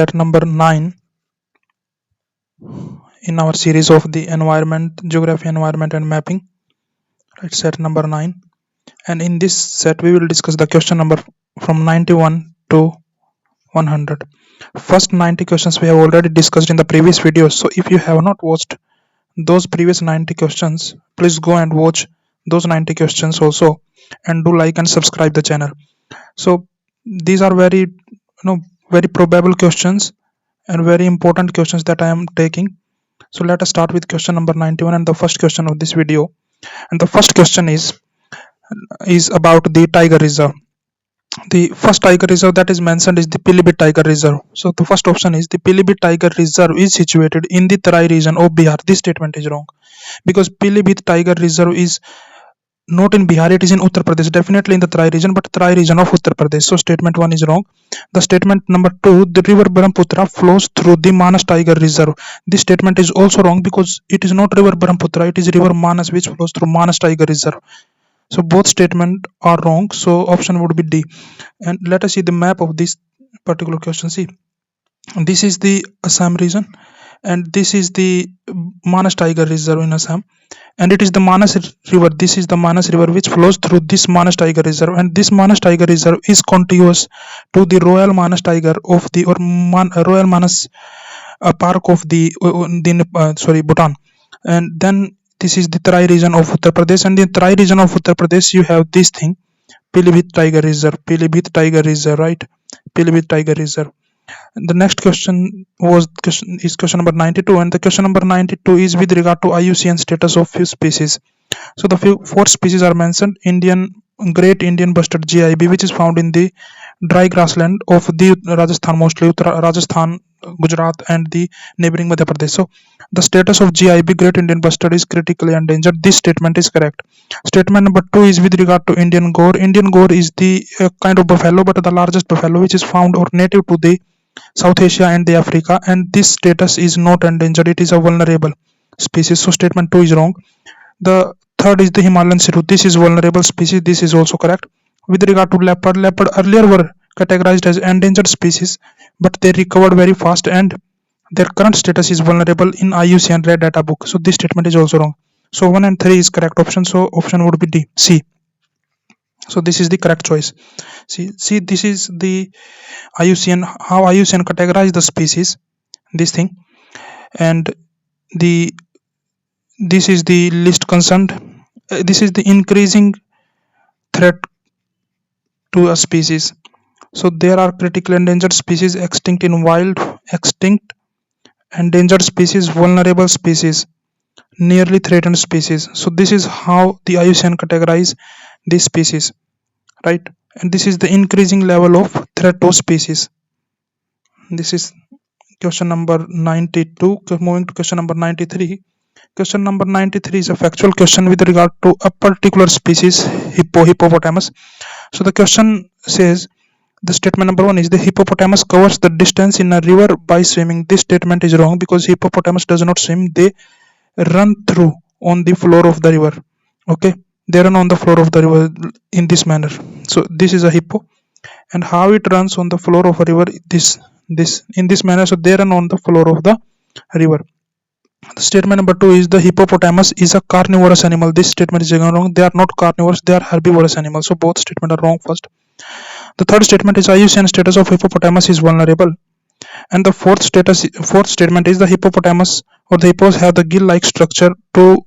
set number 9 in our series of the environment, geography, environment and mapping. Right, set number 9. And in this set we will discuss the question number from 91 to 100. First 90 questions we have already discussed in the previous videos. So if you have not watched those previous 90 questions, please go and watch those 90 questions also, and do like and subscribe the channel. So these are very very probable questions and very important questions that I am taking. So let us start with question number 91 and the first question of this video. And the first question is about the tiger reserve. The first tiger reserve that is mentioned is the Pilibhit Tiger Reserve. So the first option is the Pilibhit Tiger Reserve is situated in the Tarai region of Bihar. This statement is wrong because Pilibhit Tiger Reserve is not in Bihar, it is in Uttar Pradesh, definitely in the Tarai region, but Tarai region of Uttar Pradesh. So statement 1 is wrong. The statement number 2, the river Brahmaputra flows through the Manas Tiger Reserve. This statement is also wrong because it is not river Brahmaputra, it is river Manas which flows through Manas Tiger Reserve. So both statements are wrong. So option would be D. And let us see the map of this particular question. See, this is the Assam region and this is the Manas Tiger Reserve in Assam, and it is the Manas river. This is the Manas river which flows through this Manas Tiger Reserve, and this Manas Tiger Reserve is contiguous to the Royal Manas Tiger of the Royal Manas Park of the Bhutan. And then this is the Tarai region of Uttar Pradesh, and in the Tarai region of Uttar Pradesh you have this thing, Pilibhit Tiger Reserve, Pilibhit Tiger Reserve, right? Pilibhit Tiger Reserve. And the next question is question number 92, and the question number 92 is with regard to IUCN status of few species. So the four species are mentioned: Great Indian Bustard GIB, which is found in the dry grassland of the Rajasthan, mostly Rajasthan, Gujarat and the neighboring Madhya Pradesh. So the status of GIB, Great Indian Bustard, is critically endangered. This statement is correct. Statement number 2 is with regard to Indian Gaur. Indian Gaur is the kind of buffalo, but the largest buffalo which is found or native to the South Asia and the Africa, and this status is not endangered, it is a vulnerable species. So statement 2 is wrong. The third is the Himalayan Sirut. This is vulnerable species. This is also correct. With regard to leopard earlier were categorized as endangered species, but they recovered very fast and their current status is vulnerable in IUCN Red Data Book. So this statement is also wrong. So 1 and 3 is correct option. So option would be D, C. So this is the correct choice. See, this is the IUCN, how IUCN categorize the species, this thing, and this is the list concerned. This is the increasing threat to a species. So there are critically endangered species, extinct in wild, extinct, endangered species, vulnerable species, nearly threatened species. So this is how the IUCN categorize these species, right? And this is the increasing level of threat to species. This is question number 92. Moving to question number 93. Question number 93 is a factual question with regard to a particular species, hippopotamus. So the question says, the statement number 1 is the hippopotamus covers the distance in a river by swimming. This statement is wrong because hippopotamus does not swim, they run through on the floor of the river. Okay, they run on the floor of the river in this manner. So this is a hippo, and how it runs on the floor of a river, in this manner. So they run on the floor of the river. The statement number 2 is the hippopotamus is a carnivorous animal. This statement is wrong. They are not carnivores, they are herbivorous animals. So both statements are wrong first. The third statement is IUCN status of hippopotamus is vulnerable. And the fourth statement is the hippopotamus or the hippos have the gill-like structure to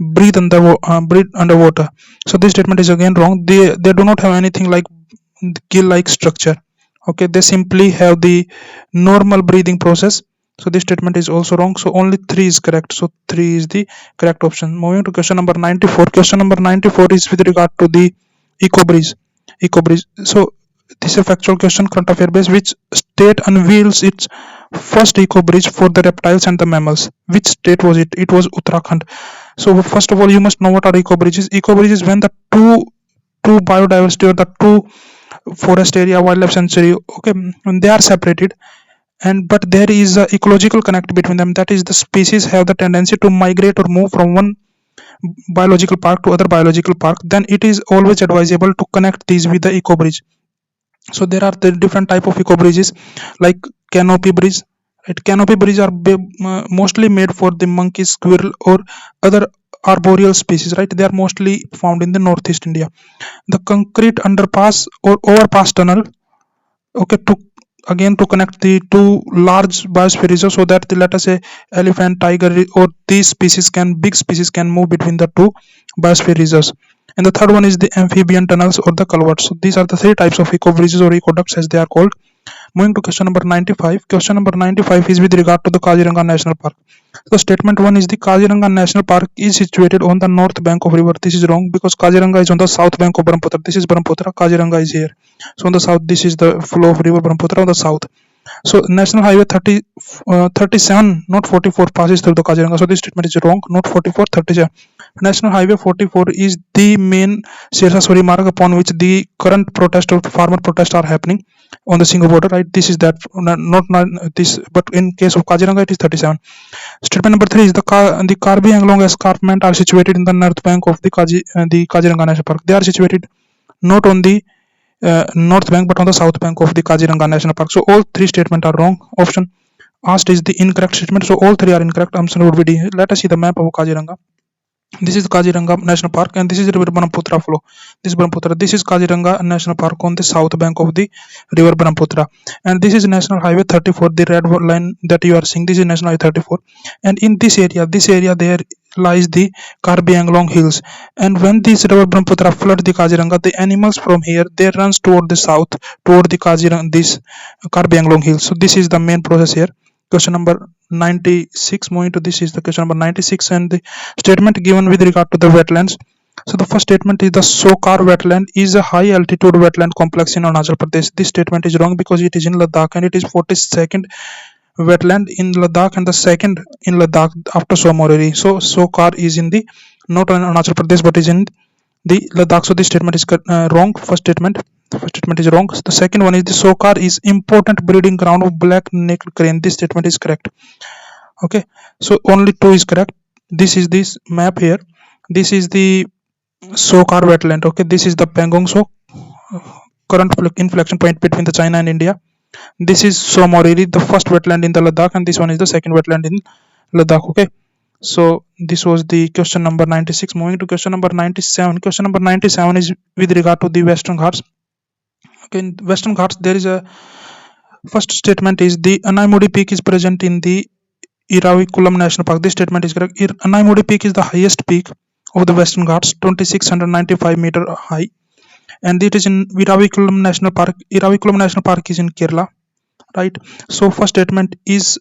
breathe underwater. So this statement is again wrong. They do not have anything like gill-like structure. Okay, they simply have the normal breathing process. So this statement is also wrong. So only 3 is correct. So 3 is the correct option. Moving to question number 94. Question number 94 is with regard to the EcoBridge. So this is a factual question, current affair based. Which state unveils its first EcoBridge for the reptiles and the mammals? Which state was it? It was Uttarakhand. So first of all, you must know what are EcoBridges. EcoBridge is when the two biodiversity or the two forest area, wildlife sanctuary, okay, when they are separated, and but there is a ecological connect between them, that is the species have the tendency to migrate or move from one biological park to other biological park, then it is always advisable to connect these with the EcoBridge. So there are the different type of eco bridges like canopy bridge, right? Canopy bridge are mostly made for the monkey, squirrel, or other arboreal species, right? They are mostly found in the northeast India. The concrete underpass or overpass tunnel, okay, to again to connect the two large biosphere reserves, so that the, let us say, elephant, tiger, or these species can big species can move between the two biosphere reserves. And the third one is the amphibian tunnels or the culverts. So these are the three types of eco bridges or ecoducts as they are called. Moving to question number 95. Question number 95 is with regard to the Kaziranga National Park. So statement 1 is the Kaziranga National Park is situated on the north bank of river. This is wrong because Kaziranga is on the south bank of Brahmaputra. This is Brahmaputra. Kaziranga is here. So on the south, this is the flow of river Brahmaputra on the south. So National Highway 37, not 44, passes through the Kaziranga. So this statement is wrong. Not 44, 37. National Highway 44 is the main Shersa Sori Marg upon which the current protest or farmer protest are happening on the Singhu border, right? This is that, not this, but in case of Kaziranga it is 37. Statement number 3 is the Karbi Anglong escarpment are situated in the north bank of the Kaziranga National Park. They are situated not on the north bank but on the south bank of the Kaziranga National Park. So all three statements are wrong. Option asked is the incorrect statement. So all three are incorrect. Answer would be D. Let us see the map of Kaziranga. This is Kaziranga National Park and this is river Brahmaputra flow. This is Brahmaputra. This is Kaziranga National Park on the south bank of the river Brahmaputra. And this is National Highway 34, the red line that you are seeing. This is National Highway 34. And in this area there lies the Karbi Anglong Hills. And when this river Brahmaputra floods the Kaziranga, the animals from here, they runs toward the south, toward the Kaziranga, this Karbi Anglong Hills. So this is the main process here. Question number 96. Moving to this is the question number 96 and the statement given with regard to the wetlands. So the first statement is the Sokar wetland is a high altitude wetland complex in Arunachal Pradesh. This statement is wrong because it is in Ladakh and it is 42nd wetland in Ladakh and the second in Ladakh after Somoreri. So Sokar is in the not in Arunachal Pradesh but is in the Ladakh. So this statement is wrong. First statement is wrong. The second one is the Sokar is important breeding ground of black-necked crane. This statement is correct. Okay, so only two is correct. This is this map here. This is the Sokar wetland. Okay, this is the Pangong Sok, current inflection point between the China and India. This is Somoreri, the first wetland in the Ladakh, and this one is the second wetland in Ladakh. Okay, so this was the question number 96. Moving to question number 97. Question number 97 is with regard to the Western Ghats. Okay, in Western Ghats there is a first statement is the Anaimudi Peak is present in the Iravaikulam National Park. This statement is correct. Anaimudi Peak is the highest peak of the Western Ghats, 2695 meter high, and it is in Iravaikulam National Park. Iravaikulam National Park is in Kerala, right? So first statement is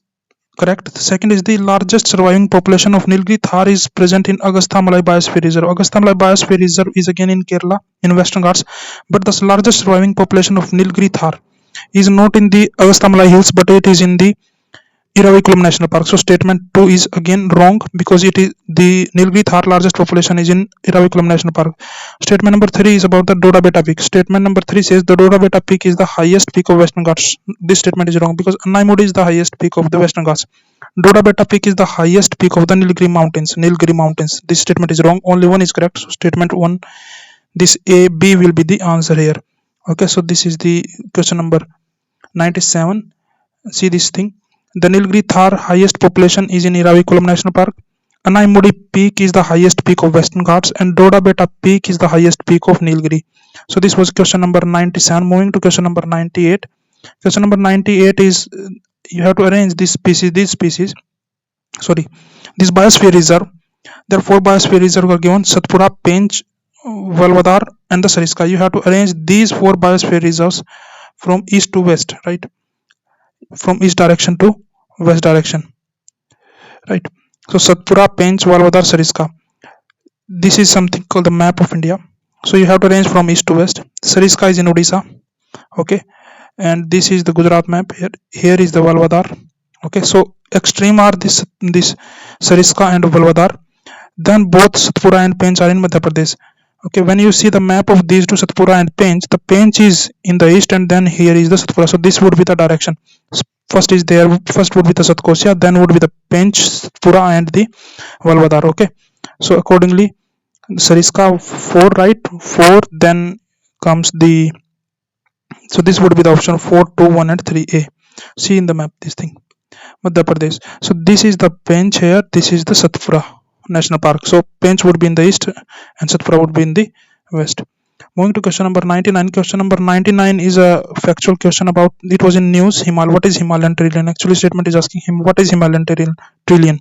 correct. The second is the largest surviving population of Nilgiri Thar is present in Agastyamalai Biosphere Reserve. Agastyamalai Biosphere Reserve is again in Kerala in Western Ghats, but the largest surviving population of Nilgiri Thar is not in the Agastyamalai Hills, but it is in the Iravaikulam National Park. So statement 2 is again wrong because it is the Nilgiri Thar largest population is in Iravaikulam National Park. Statement number 3 is about the Doda Beta Peak. Statement number 3 says the Doda Beta Peak is the highest peak of Western Ghats. This statement is wrong because Anaimudi is the highest peak of the Western Ghats. Doda Beta Peak is the highest peak of the Nilgiri Mountains. Nilgiri Mountains. This statement is wrong. Only one is correct. So statement 1, this A, B will be the answer here. Okay, so this is the question number 97. See this thing. The Nilgiri Thar highest population is in Iravaikulam National Park. Anaimudi Peak is the highest peak of Western Ghats and Doda Beta Peak is the highest peak of Nilgiri. So this was question number 97. Moving to question number 98. Question number 98 is you have to arrange this species. Sorry, this biosphere reserve. There are 4 biosphere reserves are given: Satpura, Pench, Valvadar, and the Sariska. You have to arrange these 4 biosphere reserves from east to west, right? From east direction to west direction, right? So Satpura, Pench, Valvadar, Sariska. This is something called the map of India. So you have to arrange from east to west. Sariska is in Odisha, okay, and this is the Gujarat map. Here is the Valvadar. Okay, so extreme are this Sariska and Valvadar. Then both Satpura and Pench are in Madhya Pradesh. Okay, when you see the map of these two, Satpura and Pench, the Pench is in the east and then here is the Satpura. So this would be the direction. First would be the Satkosya, then would be the Pench, Satpura and the Valvadar. Okay, so accordingly Sariska 4, right? 4, then comes the So this would be the option 4, 2, 1 and 3A. See in the map this thing, Madhya Pradesh. So this is the Pench here, this is the Satpura National Park. So Pench would be in the east and Satpura would be in the west. Moving to question number 99. Question number 99 is a factual question about, it was in news, what is Himalayan trillion? Actually statement is asking him what is Himalayan trillion.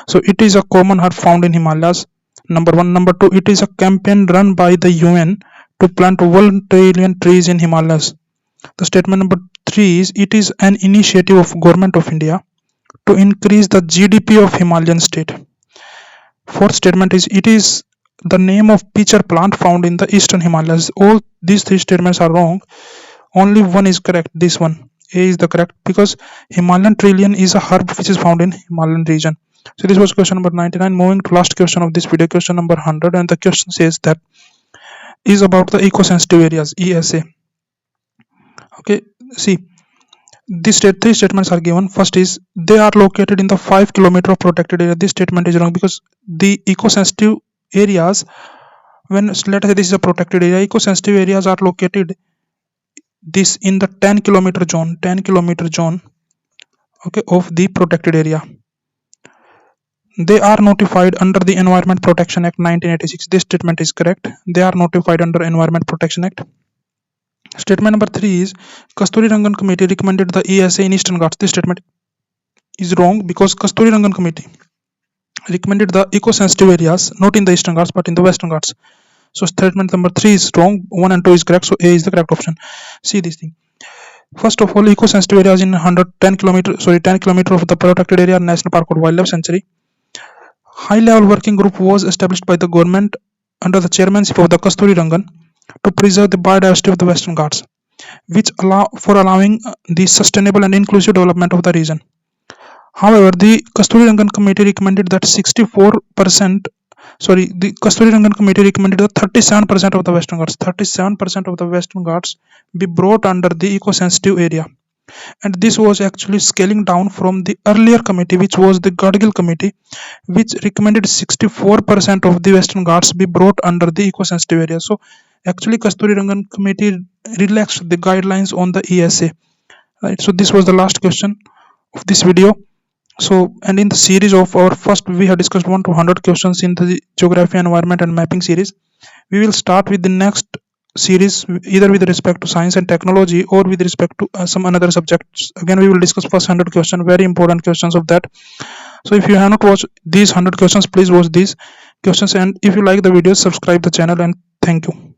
So it is a common herb found in Himalayas. Number 1. Number 2, it is a campaign run by the UN to plant 1 trillion trees in Himalayas. The statement number 3 is, it is an initiative of Government of India to increase the GDP of Himalayan state. Fourth statement is, it is the name of pitcher plant found in the eastern Himalayas. All these 3 statements are wrong. Only one is correct. This one, A, is the correct, because Himalayan trillion is a herb which is found in Himalayan region. So this was question number 99. Moving to last question of this video, question number 100, and the question says that is about the eco-sensitive areas, ESA. Okay, see, these 3 statements are given. First is, they are located in the 5 kilometer of protected area. This statement is wrong, because the eco-sensitive areas, when let us say this is a protected area, eco-sensitive areas are located this in the 10 kilometer zone, okay, of the protected area. They are notified under the Environment Protection Act 1986. This statement is correct. They are notified under Environment Protection Act. Statement number 3 is, Kasturi Rangan Committee recommended the ESA in Eastern Ghats. This statement is wrong, because Kasturi Rangan Committee recommended the eco-sensitive areas not in the Eastern Ghats but in the Western Ghats. So statement number 3 is wrong. 1 and 2 is correct. So A is the correct option. See this thing. First of all, eco-sensitive areas in 10 kilometer of the protected area National Park or Wildlife Sanctuary. High-level working group was established by the government under the chairmanship of the Kasturi Rangan to preserve the biodiversity of the Western Ghats, which allowing the sustainable and inclusive development of the region. However, the Kasturi Rangan Committee recommended that 37% of the Western Ghats, 37% of the Western Ghats be brought under the eco-sensitive area. And this was actually scaling down from the earlier committee, which was the Gadgil Committee, which recommended 64% of the Western Ghats be brought under the eco-sensitive area. So actually Kasturi Rangan Committee relaxed the guidelines on the ESA. Right. So this was the last question of this video. So, and in the series of our first, we have discussed 1 to 100 questions in the geography, environment and mapping series. We will start with the next series either with respect to science and technology or with respect to some another subjects. Again, we will discuss first 100 questions, very important questions of that. So if you have not watched these 100 questions, please watch these questions, and if you like the video, subscribe the channel, and thank you.